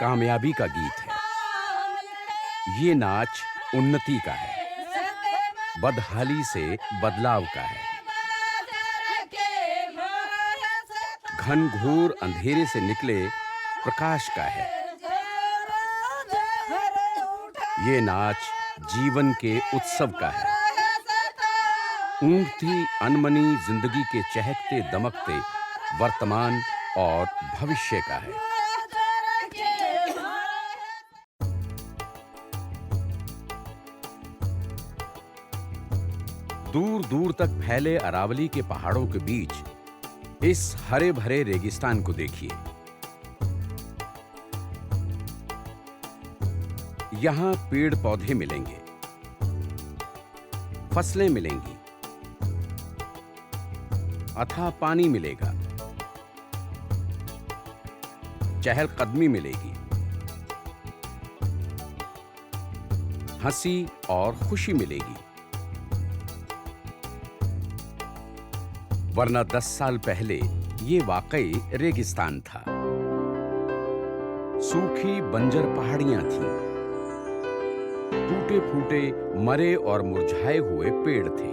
कामयाबी का गीत है। ये नाच उन्नति का है, बदहाली से बदलाव का है, घनघोर अंधेरे से निकले प्रकाश का है। ये नाच जीवन के उत्सव का है, ऊँघती अनमनी जिंदगी के चहकते दमकते वर्तमान और भविष्य का है। दूर दूर तक फैले अरावली के पहाड़ों के बीच इस हरे भरे रेगिस्तान को देखिए। यहां पेड़ पौधे मिलेंगे, फसलें मिलेंगी, अथाह पानी मिलेगा, चहलकदमी मिलेगी, हंसी और खुशी मिलेगी। वरना 10 साल पहले ये वाकई रेगिस्तान था। सूखी बंजर पहाड़ियां थीं, टूटे फूटे मरे और मुरझाए हुए पेड़ थे,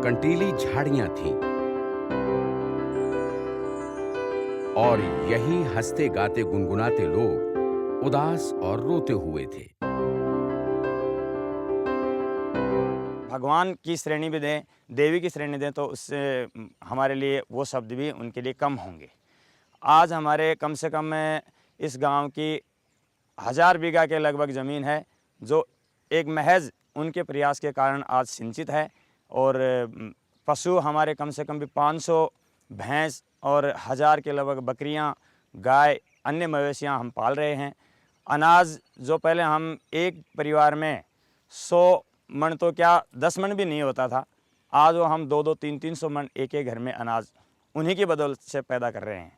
कंटीली झाड़ियां थीं, और यही हंसते गाते गुनगुनाते लोग उदास और रोते हुए थे। भगवान की श्रेणी भी दें, देवी की श्रेणी दें, तो उससे हमारे लिए वो शब्द भी उनके लिए कम होंगे। आज हमारे कम से कम इस गांव की 1000 बीघा के लगभग ज़मीन है, जो एक महज उनके प्रयास के कारण आज सिंचित है। और पशु हमारे कम से कम भी 500 भैंस और 1000 के लगभग बकरियां, गाय, अन्य मवेशियां हम पाल रहे हैं। अनाज जो पहले हम एक परिवार में 100 मन तो क्या 10 मन भी नहीं होता था, आज वो हम 2-2, 300 मन एक एक घर में अनाज उन्हीं की बदौलत से पैदा कर रहे हैं।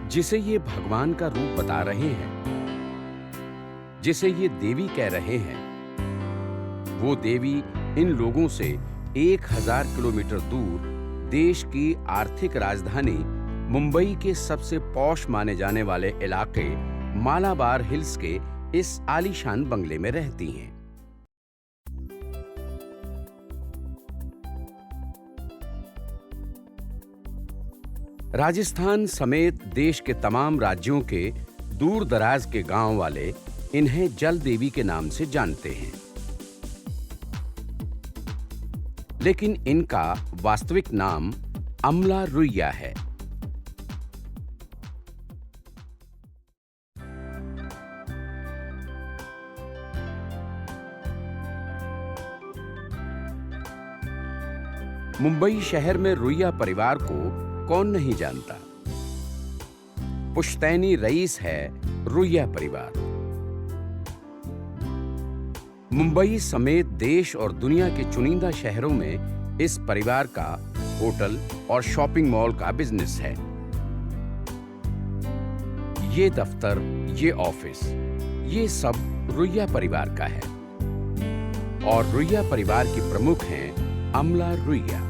जिसे ये भगवान का रूप बता रहे हैं, जिसे ये देवी कह रहे हैं, वो देवी इन लोगों से 1000 किलोमीटर दूर देश की आर्थिक राजधानी मुंबई के सबसे पॉश माने जाने वाले इलाके मालाबार हिल्स के इस आलीशान बंगले में रहती हैं। राजस्थान समेत देश के तमाम राज्यों के दूर दराज के गांव वाले इन्हें जल देवी के नाम से जानते हैं, लेकिन इनका वास्तविक नाम अमला रुइया है। मुंबई शहर में रुइया परिवार को कौन नहीं जानता। पुश्तैनी रईस है रुइया परिवार। मुंबई समेत देश और दुनिया के चुनिंदा शहरों में इस परिवार का होटल और शॉपिंग मॉल का बिजनेस है। ये दफ्तर, ये ऑफिस, ये सब रुइया परिवार का है। और रुइया परिवार की प्रमुख हैं अमला रुइया।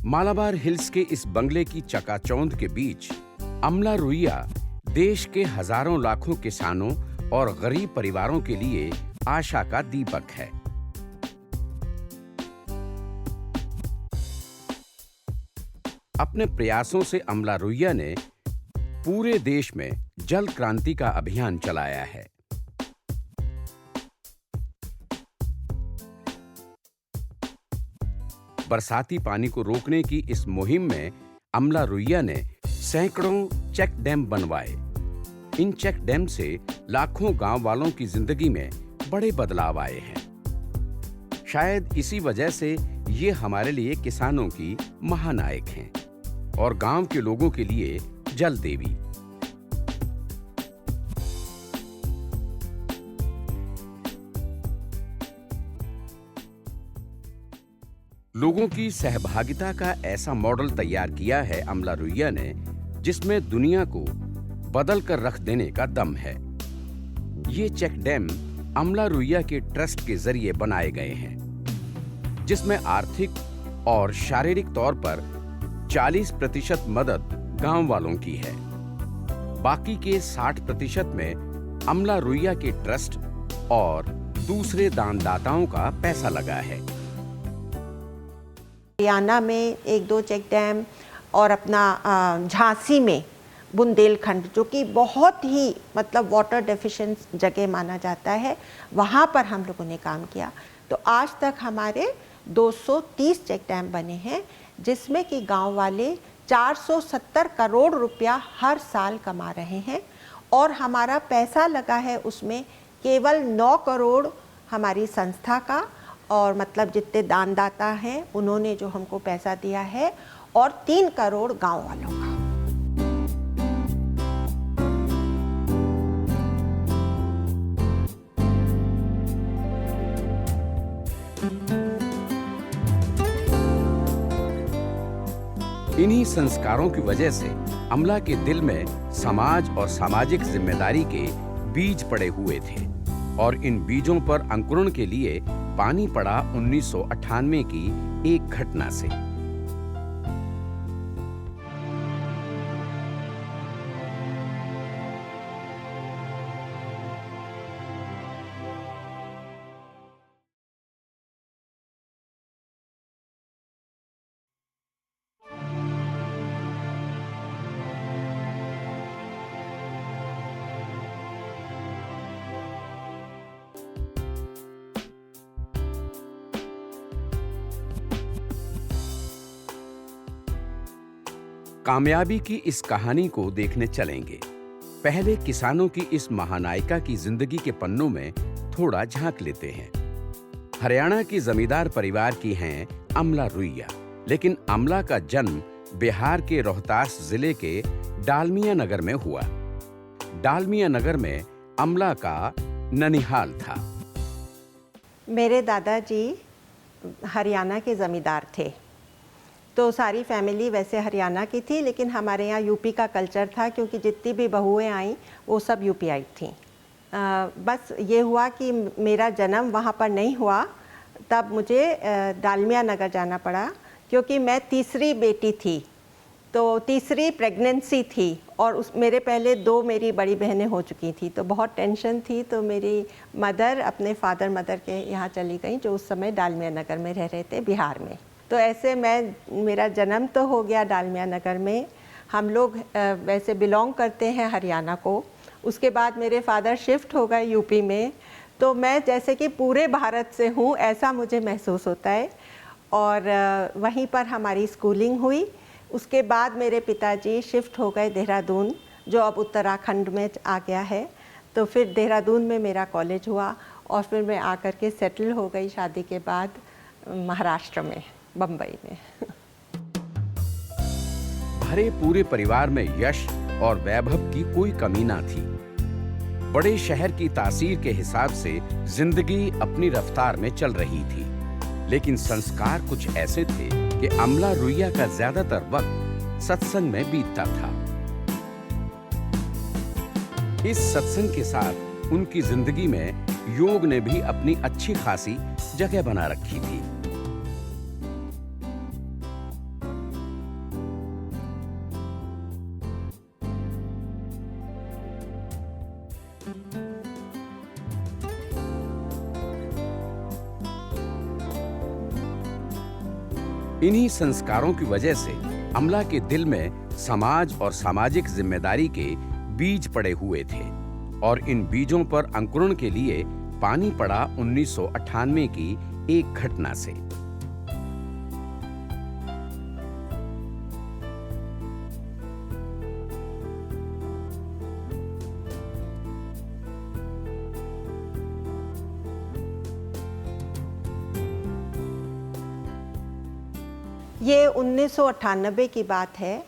मालाबार हिल्स के इस बंगले की चकाचौंध के बीच अमला रुइया देश के हजारों लाखों किसानों और गरीब परिवारों के लिए आशा का दीपक है। अपने प्रयासों से अमला रुइया ने पूरे देश में जल क्रांति का अभियान चलाया है। बरसाती पानी को रोकने की इस मुहिम में अमला रुइया ने सैकड़ों चेक डैम बनवाए। इन चेक डैम से लाखों गांव वालों की जिंदगी में बड़े बदलाव आए हैं। शायद इसी वजह से ये हमारे लिए किसानों की महानायक हैं और गांव के लोगों के लिए जल देवी। लोगों की सहभागिता का ऐसा मॉडल तैयार किया है अमला रुइया ने, जिसमें दुनिया को बदल कर रख देने का दम है। ये चेक डैम अमला रुइया के ट्रस्ट के जरिए बनाए गए हैं, जिसमें आर्थिक और शारीरिक तौर पर 40% मदद गांव वालों की है। बाकी के 60% में अमला रुइया के ट्रस्ट और दूसरे दानदाताओं का पैसा लगा है। हरियाणा में 1-2 चेक डैम और अपना झांसी में बुंदेलखंड, जो कि बहुत ही मतलब वाटर डेफिशिएंट जगह माना जाता है, वहाँ पर हम लोगों ने काम किया। तो आज तक हमारे 230 चेक डैम बने हैं, जिसमें कि गांव वाले 470 करोड़ रुपया हर साल कमा रहे हैं। और हमारा पैसा लगा है उसमें केवल 9 करोड़ हमारी संस्था का, और मतलब जितने दानदाता हैं उन्होंने जो हमको पैसा दिया है, और 3 करोड़ गांव वालों का। इन्हीं संस्कारों की वजह से अमला के दिल में समाज और सामाजिक जिम्मेदारी के बीज पड़े हुए थे, और इन बीजों पर अंकुरण के लिए पानी पड़ा 1998 की एक घटना से। कामयाबी की इस कहानी को देखने चलेंगे। पहले किसानों की इस महानायिका की जिंदगी के पन्नों में थोड़ा झांक लेते हैं। हरियाणा की जमींदार परिवार की हैं अमला रुइया, लेकिन अमला का जन्म बिहार के रोहतास जिले के डालमिया नगर में हुआ। डालमिया नगर में अमला का ननिहाल था। मेरे दादाजी हरियाणा के ज़मींदार थे, तो सारी फैमिली वैसे हरियाणा की थी, लेकिन हमारे यहाँ यूपी का कल्चर था, क्योंकि जितनी भी बहुएं आईं वो सब यूपी आई थीं। बस ये हुआ कि मेरा जन्म वहाँ पर नहीं हुआ, तब मुझे डालमिया नगर जाना पड़ा, क्योंकि मैं तीसरी बेटी थी, तो तीसरी प्रेगनेंसी थी, और मेरे पहले 2 मेरी बड़ी बहनें हो चुकी थी, तो बहुत टेंशन थी। तो मेरी मदर अपने फादर मदर के यहाँ चली गई, जो उस समय डालमिया नगर में रह रहे थे, बिहार में। तो ऐसे मेरा जन्म तो हो गया डालमिया नगर में। हम लोग वैसे बिलोंग करते हैं हरियाणा को। उसके बाद मेरे फादर शिफ्ट हो गए यूपी में, तो मैं जैसे कि पूरे भारत से हूँ ऐसा मुझे महसूस होता है। और वहीं पर हमारी स्कूलिंग हुई। उसके बाद मेरे पिताजी शिफ्ट हो गए देहरादून, जो अब उत्तराखंड में आ गया है। तो फिर देहरादून में मेरा कॉलेज हुआ, और फिर मैं आकर के सेटल हो गई शादी के बाद महाराष्ट्र में, बम्बई में। भरे पूरे परिवार में यश और वैभव की कोई कमी ना थी। बड़े शहर की तासीर के हिसाब से जिंदगी अपनी रफ्तार में चल रही थी, लेकिन संस्कार कुछ ऐसे थे कि अमला रुइया का ज्यादातर वक्त सत्संग में बीतता था। इस सत्संग के साथ उनकी जिंदगी में योग ने भी अपनी अच्छी खासी जगह बना रखी थी। इन्हीं संस्कारों की वजह से अमला के दिल में समाज और सामाजिक जिम्मेदारी के बीज पड़े हुए थे, और इन बीजों पर अंकुरण के लिए पानी पड़ा 1998 की एक घटना से। ये 1998 की बात है।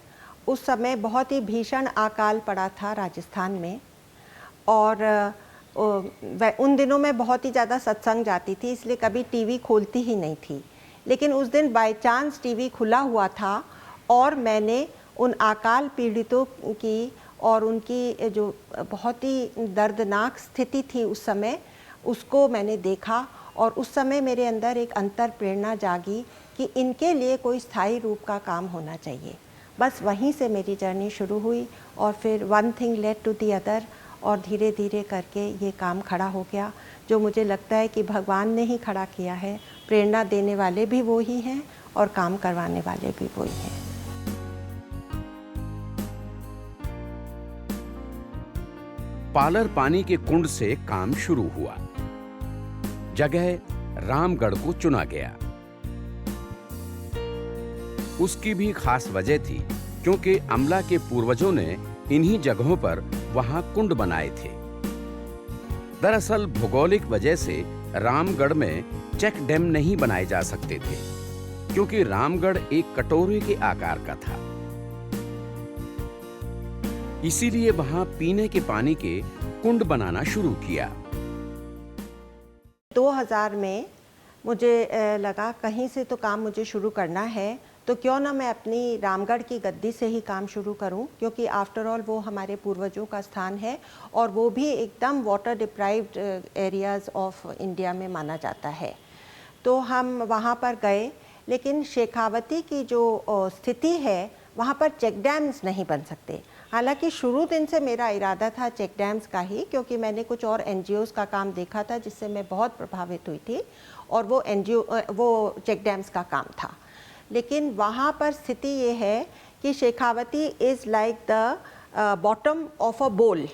उस समय बहुत ही भीषण अकाल पड़ा था राजस्थान में, और उन दिनों में बहुत ही ज़्यादा सत्संग जाती थी, इसलिए कभी टीवी खोलती ही नहीं थी। लेकिन उस दिन बाय चांस टीवी खुला हुआ था, और मैंने उन अकाल पीड़ितों की और उनकी जो बहुत ही दर्दनाक स्थिति थी उस समय, उसको मैंने देखा और उस समय मेरे अंदर एक अंतर प्रेरणा जागी कि इनके लिए कोई स्थायी रूप का काम होना चाहिए। बस वहीं से मेरी जर्नी शुरू हुई और फिर one thing led to the other और धीरे धीरे करके ये काम खड़ा हो गया, जो मुझे लगता है कि भगवान ने ही खड़ा किया है। प्रेरणा देने वाले भी वो ही हैं और काम करवाने वाले भी वो ही हैं। पालर पानी के कुंड से काम शुरू हुआ। जगह रामगढ़ को चुना गया। उसकी भी खास वजह थी, क्योंकि अमला के पूर्वजों ने इन्हीं जगहों पर वहां कुंड बनाए थे। दरअसल भौगोलिक वजह से रामगढ़ में चेक डैम नहीं बनाए जा सकते थे, क्योंकि रामगढ़ एक कटोरे के आकार का था। इसीलिए वहां पीने के पानी के कुंड बनाना शुरू किया। 2000 में मुझे लगा कहीं से तो काम मुझे शुरू करना है, तो क्यों ना मैं अपनी रामगढ़ की गद्दी से ही काम शुरू करूं, क्योंकि आफ्टर ऑल वो हमारे पूर्वजों का स्थान है और वो भी एकदम water deprived areas of India में माना जाता है। तो हम वहाँ पर गए, लेकिन शेखावती की जो स्थिति है वहाँ पर चेक डैम्स नहीं बन सकते। हालांकि शुरू दिन से मेरा इरादा था चेक डैम्स का ही, क्योंकि मैंने कुछ और एनजीओज़ का काम देखा था जिससे मैं बहुत प्रभावित हुई थी, और वो चेक डैम्स का काम था। लेकिन वहाँ पर स्थिति ये है कि Shekhawati is like the bottom of a बोल,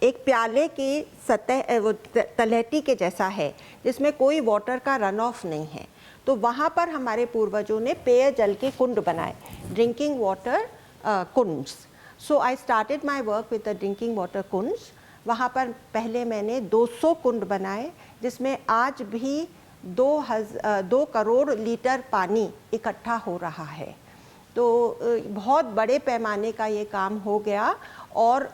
एक प्याले की सतह, वो तलहटी के जैसा है जिसमें कोई वाटर का रन ऑफ नहीं है। तो वहाँ पर हमारे पूर्वजों ने पेयजल के कुंड बनाए, ड्रिंकिंग वाटर कुंड्स। So I started my work with the drinking water कुंड्स। वहाँ पर पहले मैंने 200 कुंड बनाए, जिसमें आज भी 2 करोड़ लीटर पानी इकट्ठा हो रहा है। तो बहुत बड़े पैमाने का ये काम हो गया और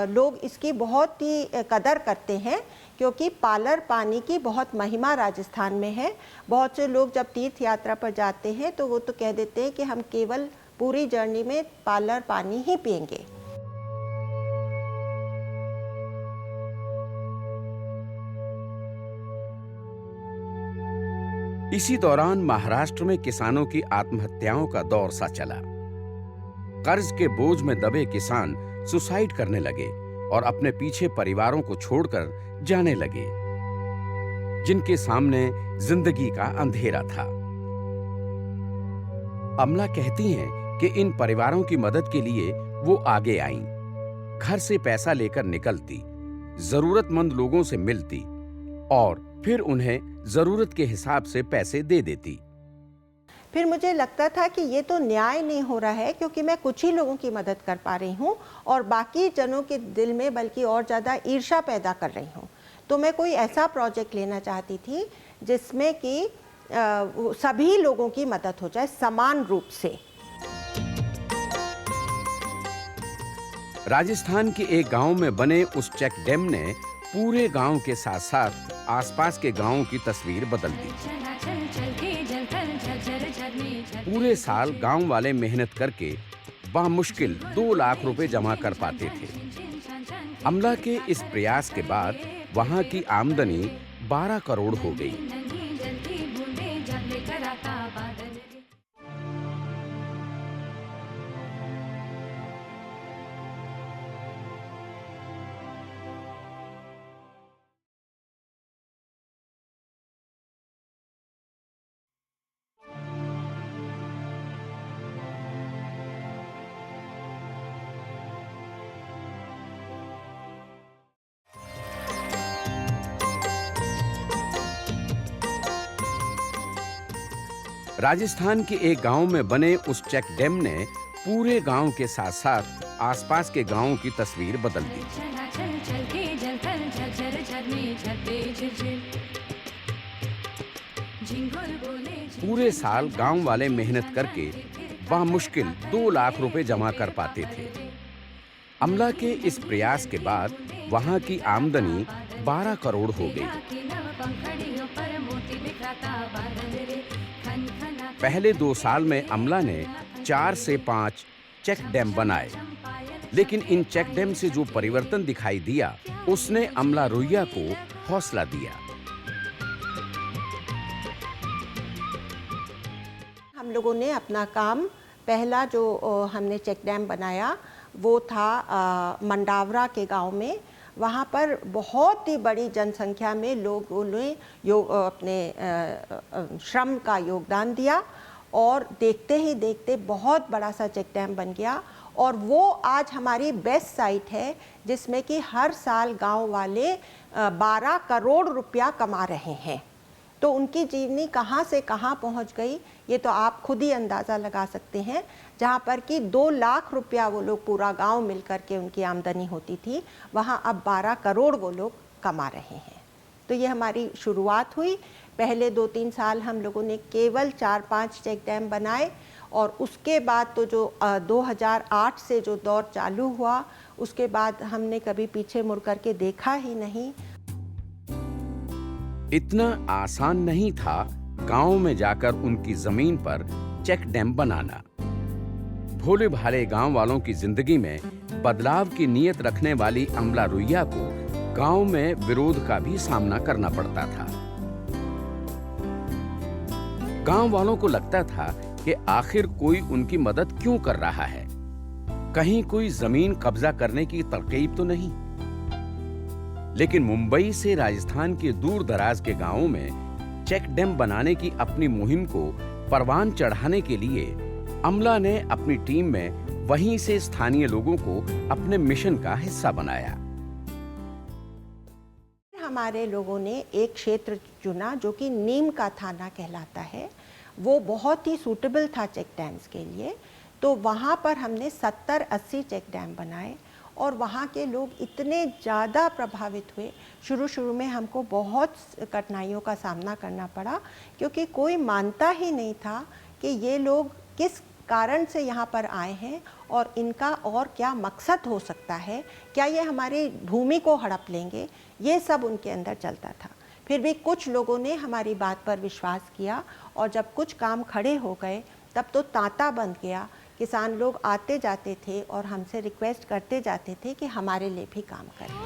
लोग इसकी बहुत ही कदर करते हैं, क्योंकि पालर पानी की बहुत महिमा राजस्थान में है। बहुत से लोग जब तीर्थ यात्रा पर जाते हैं तो वो तो कह देते हैं कि हम केवल पूरी जर्नी में पालर पानी ही पिएंगे। इसी दौरान महाराष्ट्र में किसानों की आत्महत्याओं का दौर सा चला। कर्ज के बोझ में दबे किसान सुसाइड करने लगे और अपने पीछे परिवारों को छोड़कर जाने लगे, जिनके सामने जिंदगी का अंधेरा था। अमला कहती हैं कि इन परिवारों की मदद के लिए वो आगे आईं, घर से पैसा लेकर निकलती, जरूरतमंद लोगों से मिलती और फिर उन्हें जरूरत के हिसाब से पैसे दे देती। फिर मुझे लगता था कि ये तो न्याय नहीं हो रहा है, क्योंकि मैं कुछ ही लोगों की मदद कर पा रही हूँ और बाकी जनों के दिल में बल्कि और ज़्यादा ईर्ष्या पैदा कर रही हूँ। तो मैं कोई ऐसा प्रोजेक्ट लेना चाहती थी जिसमें कि सभी लोगों की मदद हो जाए समान रूप से। राजस्थान के एक गांव में बने उस चेक डैम ने पूरे गांव के साथ साथ आसपास के गांवों की तस्वीर बदल दी। पूरे साल गांव वाले मेहनत करके बामुश्किल 2 लाख रुपए जमा कर पाते थे। अमला के इस प्रयास के बाद वहां की आमदनी 12 करोड़ हो गई। राजस्थान के एक गांव में बने उस चेक डैम ने पूरे गांव के साथ साथ आसपास के गांवों की तस्वीर बदल दी। पूरे साल गांव वाले मेहनत करके बामुश्किल 2 लाख रुपए जमा कर पाते थे। अमला के इस प्रयास के बाद वहां की आमदनी 12 करोड़ हो गई। पहले 2 साल में अमला ने 4 से 5 चेक डैम बनाए लेकिन इन चेक डैम से जो परिवर्तन दिखाई दिया, उसने अमला रुइया को हौसला दिया। हम लोगों ने अपना काम, पहला जो हमने चेक डैम बनाया वो था मंडावरा के गांव में। वहाँ पर बहुत ही बड़ी जनसंख्या में लोगों ने अपने श्रम का योगदान दिया और देखते ही देखते बहुत बड़ा सा चेक डैम बन गया। और वो आज हमारी बेस्ट साइट है जिसमें कि हर साल गांव वाले 12 करोड़ रुपया कमा रहे हैं। तो उनकी जीवनी कहाँ से कहाँ पहुँच गई ये तो आप खुद ही अंदाज़ा लगा सकते हैं। जहाँ पर कि 2 लाख रुपया वो लोग पूरा गांव मिल कर के उनकी आमदनी होती थी, वहाँ अब 12 करोड़ वो लोग कमा रहे हैं। तो ये हमारी शुरुआत हुई। पहले 2-3 साल हम लोगों ने केवल 4-5 चेक डैम बनाए और उसके बाद तो जो 2008 से जो दौर चालू हुआ उसके बाद हमने कभी पीछे मुड़ कर के देखा ही नहीं। इतना आसान नहीं था गांव में जाकर उनकी जमीन पर चेक डैम बनाना। भोले भाले गांव वालों की जिंदगी में बदलाव की नीयत रखने वाली अमला रुइया को गांव में विरोध का भी सामना करना पड़ता था। गांव वालों को लगता था कि आखिर कोई उनकी मदद क्यों कर रहा है, कहीं कोई जमीन कब्जा करने की तरकीब तो नहीं। लेकिन मुंबई से राजस्थान के दूर दराज के गांवों में चेक डैम बनाने की अपनी मुहिम को परवान चढ़ाने के लिए अमला ने अपनी टीम में वहीं से स्थानीय लोगों को अपने मिशन का हिस्सा बनाया। हमारे लोगों ने एक क्षेत्र चुना जो कि नीम का थाना कहलाता है। वो बहुत ही सूटेबल था चेक डैम्स के लिए। तो वहाँ पर हमने 70-80 चेक डैम बनाए और वहाँ के लोग इतने ज़्यादा प्रभावित हुए। शुरू में हमको बहुत कठिनाइयों का सामना करना पड़ा क्योंकि कोई मानता ही नहीं था कि ये लोग किस कारण से यहाँ पर आए हैं और इनका और क्या मकसद हो सकता है, क्या ये हमारी भूमि को हड़प लेंगे, ये सब उनके अंदर चलता था। फिर भी कुछ लोगों ने हमारी बात पर विश्वास किया और जब कुछ काम खड़े हो गए तब तो तांता बंध गया। किसान लोग आते जाते थे और हमसे रिक्वेस्ट करते जाते थे कि हमारे लिए भी काम करें।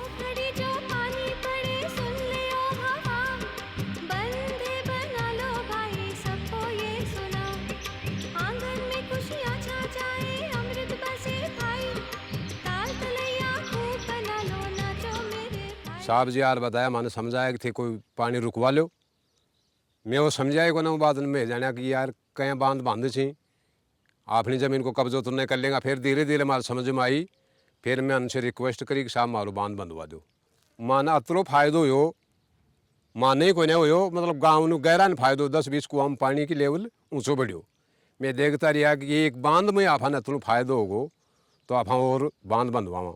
साहब जी यार बताया, मैंने समझाया कि थे कोई पानी रुकवा लो। मैं वो समझाए को ना बाद में जाना कि यार कहीं बांध बांध छी अपनी ज़मीन को कब्जो तो नहीं कर लेगा। फिर धीरे धीरे मारे समझ में आई। फिर मैं उनसे रिक्वेस्ट करी कि साहब मारो बांध बंधवा दो। माना अतरो फायदो हो, माने ही कोई नहीं हो, मतलब गाँव में गहरा नहीं फायदो। 10-20 कुआ में पानी की लेवल ऊँचो बढ़ियो। मैं देखता रहा कि एक बांध में आप अतरो फायदो होगो तो आप और बांध बंधवावा।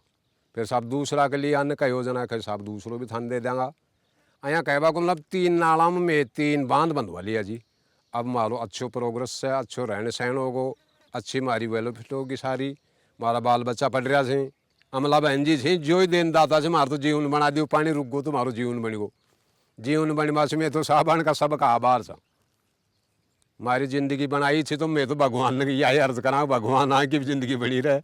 फिर साहब दूसरा के लिए अन्य का योजना है, साहब दूसरों भी थान दे देंगा। यहाँ कहवा को मतलब 3 नाला में 3 बांध बंधवा लिया जी। अब मारो अच्छो प्रोग्रेस से अच्छो रहने सहन होगो, अच्छी मारी वेलफिट होगी सारी। मारा बाल बच्चा पढ़ रहा से, अमला बहन जी से जो ही देन दाता से मारो तो जीवन बना दियो। पानी रुक गो तो मारो जीवन बन गो। जीवन बन मास में तो साहबान का सबका आभार सा। मारी जिंदगी बनाई थी तो मैं तो भगवान ने यही अर्ज करा, भगवान आ की जिंदगी बनी रहे।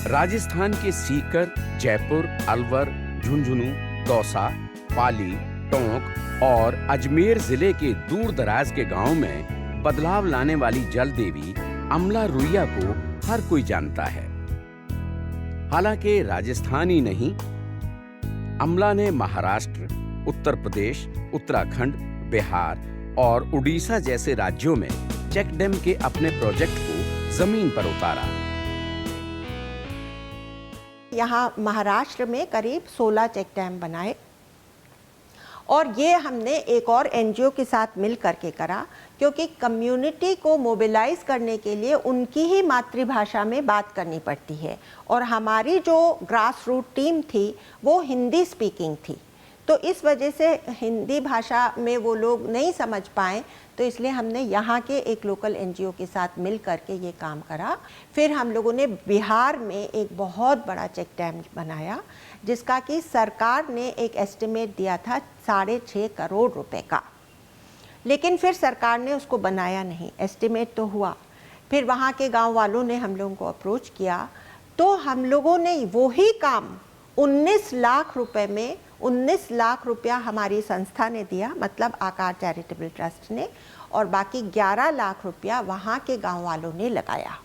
राजस्थान के सीकर, जयपुर, अलवर, झुंझुनू, दौसा, पाली, टोंक और अजमेर जिले के दूर दराज के गांव में बदलाव लाने वाली जल देवी अमला रुइया को हर कोई जानता है। हालांकि राजस्थान ही नहीं, अमला ने महाराष्ट्र, उत्तर प्रदेश, उत्तराखंड, बिहार और उड़ीसा जैसे राज्यों में चेक डैम के अपने प्रोजेक्ट को जमीन पर उतारा। यहाँ महाराष्ट्र में करीब 16 चेक डैम बनाए और ये हमने एक और एनजीओ के साथ मिल करके करा क्योंकि कम्युनिटी को मोबिलाइज करने के लिए उनकी ही मातृभाषा में बात करनी पड़ती है और हमारी जो ग्रास रूट टीम थी वो हिंदी स्पीकिंग थी। तो इस वजह से हिंदी भाषा में वो लोग नहीं समझ पाए, तो इसलिए हमने यहाँ के एक लोकल एनजीओ के साथ मिल करके ये काम करा। फिर हम लोगों ने बिहार में एक बहुत बड़ा चेक डैम बनाया जिसका कि सरकार ने एक एस्टिमेट दिया था 6.5 करोड़ रुपए का, लेकिन फिर सरकार ने उसको बनाया नहीं। एस्टिमेट तो हुआ फिर वहाँ के गांव वालों ने हम लोगों को अप्रोच किया, तो हम लोगों ने वही काम 19 लाख रुपए में 19 लाख रुपया हमारी संस्था ने दिया, मतलब आकार चैरिटेबल ट्रस्ट ने, और बाकी 11 लाख रुपया वहाँ के गांव वालों ने लगाया।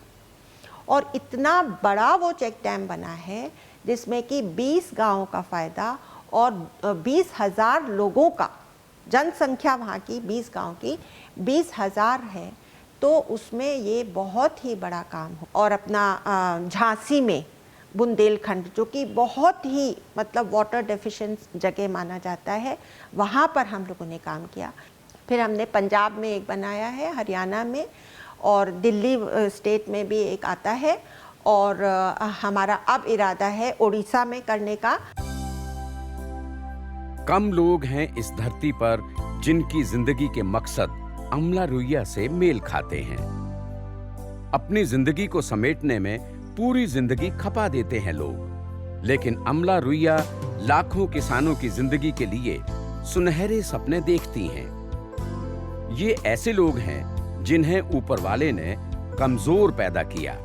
और इतना बड़ा वो चेक डैम बना है जिसमें कि 20 गांवों का फ़ायदा और 20,000 लोगों का, जनसंख्या वहाँ की 20 गांव की 20,000 है, तो उसमें ये बहुत ही बड़ा काम हो। और अपना झांसी में बुंदेलखंड, जो कि बहुत ही मतलब वाटर डेफिशिएंट जगह माना जाता है, वहाँ पर हम लोगों ने काम किया। फिर हमने पंजाब में एक बनाया है, हरियाणा में, और दिल्ली स्टेट में भी एक आता है, और हमारा अब इरादा है उड़ीसा में करने का। कम लोग हैं इस धरती पर जिनकी जिंदगी के मकसद अमला रुइया से मेल खाते हैं। अपनी जिंदगी को समेटने में पूरी जिंदगी खपा देते हैं लोग, लेकिन अमला रुइया लाखों किसानों की जिंदगी के लिए सुनहरे सपने देखती हैं। ये ऐसे लोग हैं जिन्हें ऊपर वाले ने कमजोर पैदा किया,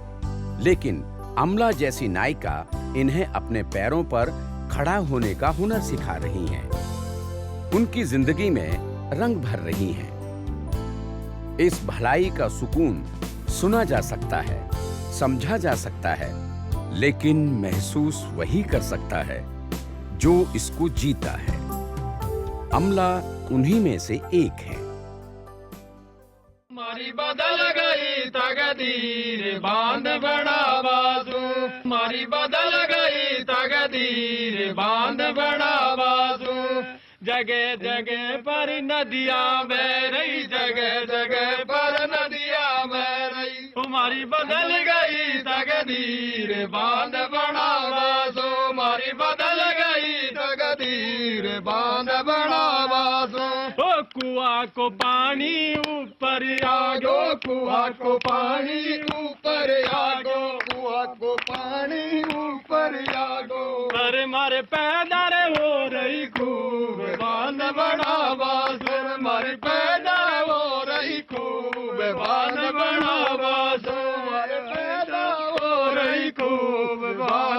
लेकिन अमला जैसी नायिका इन्हें अपने पैरों पर खड़ा होने का हुनर सिखा रही हैं, उनकी जिंदगी में रंग भर रही हैं। इस भलाई का सुकून सुना जा सकता है, समझा जा सकता है, लेकिन महसूस वही कर सकता है जो इसको जीता है। अमला उन्हीं में से एक है। मारी बदल गई तकदीर बांध बड़ा बाजू, मारी बदल गई तकदीर बांध बड़ा बाजू। जगह जगह पर नदियां बह रही, जगह जगह पर नदियां बह रही। तुम्हारी बदल गई तकदीर बांध बड़ा बाजू, मारी बदल गई तकदीर बांध बड़ा बाजू। ओ कुआ को पानी ऊपर आगो, कुआ को पानी ऊपर आगो, कुआ को पानी ऊपर आगो। अरे मारे पैदा रे हो रही खूब बांध बड़ा बाजू, मारे पैदा हो रही खूब बांध बड़ा बाजू, मारे पैदा हो रही खूब बांध